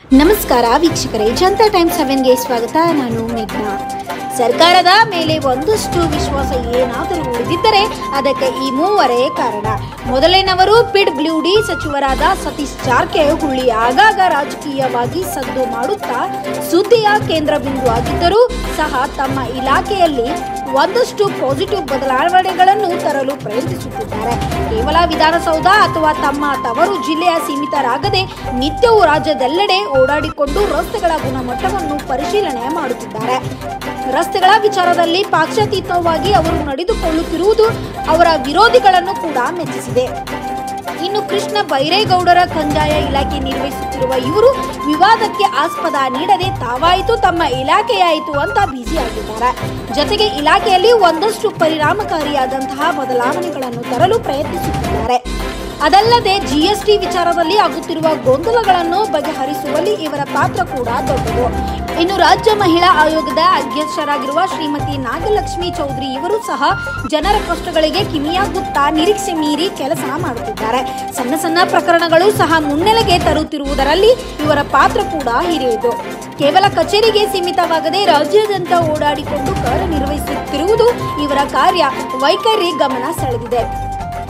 ನಮಸ್ಕಾರ ವೀಕ್ಷಕರೇ, ಜನತಾ ಟೈಮ್ಸ್ 7ಗೆ ಸ್ವಾಗತ. ನಾನು ಮೇಘ್ನಾ. ಸರ್ಕಾರದ ಮೇಲೆ ಒಂದಷ್ಟು ವಿಶ್ವಾಸ ಏನಾದರೂ ಉಳಿದಿದ್ದರೆ ಅದಕ್ಕೆ ಈ ಮೂವರೇ ಕಾರಣ. ಮೊದಲನೇವರು PWD ಸಚಿವರಾದ ಸತೀಶ್ ಜಾರಕಿಹೊಳಿ. ಆಗಾಗ ರಾಜಕೀಯವಾಗಿ ಸದ್ದು ಮಾಡುತ್ತಾ ಸುದ್ದಿಯ ಕೇಂದ್ರ ಬಿಂದು ಆಗಿದ್ದರೂ ಸಹ ತಮ್ಮ ಇಲಾಖೆಯಲ್ಲಿ ಒಂದಷ್ಟು ಪಾಸಿಟಿವ್ ಬದಲಾವಣೆಗಳನ್ನು ತರಲು ಪ್ರಯತ್ನಿಸುತ್ತಿದ್ದಾರೆ. ಕೇವಲ ವಿಧಾನಸೌಧ ಅಥವಾ ತಮ್ಮ ತವರು ಜಿಲ್ಲೆಯ ಸೀಮಿತರಾಗದೆ ನಿತ್ಯವೂ ರಾಜ್ಯದೆಲ್ಲೆಡೆ ಓಡಾಡಿಕೊಂಡು ರಸ್ತೆಗಳ ಗುಣಮಟ್ಟವನ್ನು ಪರಿಶೀಲನೆ ಮಾಡುತ್ತಿದ್ದಾರೆ. ರಸ್ತೆಗಳ ವಿಚಾರದಲ್ಲಿ ಪಕ್ಷಾತೀತವಾಗಿ ಅವರು ನಡೆದುಕೊಳ್ಳುತ್ತಿರುವುದು ಅವರ ವಿರೋಧಿಗಳನ್ನು ಕೂಡ ಮೆಚ್ಚಿಸಿದೆ. ಇನ್ನು ಕೃಷ್ಣ ಬೈರೇಗೌಡರ ಕಂದಾಯ ಇಲಾಖೆ ನಿರ್ವಹಿಸುತ್ತಿರುವ ಇವರು ವಿವಾದಕ್ಕೆ ಆಸ್ಪದ ನೀಡದೆ ತಾವಾಯಿತು ತಮ್ಮ ಇಲಾಖೆಯಾಯಿತು ಅಂತ ಬ್ಯುಸಿಯಾಗಿದ್ದಾರೆ. ಜೊತೆಗೆ ಇಲಾಖೆಯಲ್ಲಿ ಒಂದಷ್ಟು ಪರಿಣಾಮಕಾರಿಯಾದಂತಹ ಬದಲಾವಣೆಗಳನ್ನು ತರಲು ಪ್ರಯತ್ನಿಸುತ್ತಿದ್ದಾರೆ. ಅದಲ್ಲದೆ GST ವಿಚಾರದಲ್ಲಿ ಆಗುತ್ತಿರುವ ಗೊಂದಲಗಳನ್ನು ಬಗೆಹರಿಸುವಲ್ಲಿ ಇವರ ಪಾತ್ರ ಕೂಡ ದೊಡ್ಡದು. ಇನ್ನು ರಾಜ್ಯ ಮಹಿಳಾ ಆಯೋಗದ ಅಧ್ಯಕ್ಷರಾಗಿರುವ ಶ್ರೀಮತಿ ನಾಗಲಕ್ಷ್ಮಿ ಚೌಧರಿ ಇವರು ಸಹ ಜನರ ಕಷ್ಟಗಳಿಗೆ ಕಿವಿಯಾಗುತ್ತಾ ನಿರೀಕ್ಷೆ ಮೀರಿ ಕೆಲಸ ಮಾಡುತ್ತಿದ್ದಾರೆ. ಸಣ್ಣ ಸಣ್ಣ ಪ್ರಕರಣಗಳು ಸಹ ಮುನ್ನೆಲೆಗೆ ತರುತ್ತಿರುವುದರಲ್ಲಿ ಇವರ ಪಾತ್ರ ಕೂಡ ಹಿರಿಯದು. ಕೇವಲ ಕಚೇರಿಗೆ ಸೀಮಿತವಾಗದೆ ರಾಜ್ಯಾದ್ಯಂತ ಓಡಾಡಿಕೊಂಡು ಕಾರ್ಯನಿರ್ವಹಿಸುತ್ತಿರುವುದು ಇವರ ಕಾರ್ಯ ವೈಖರಿ ಗಮನ ಸೆಳೆದಿದೆ.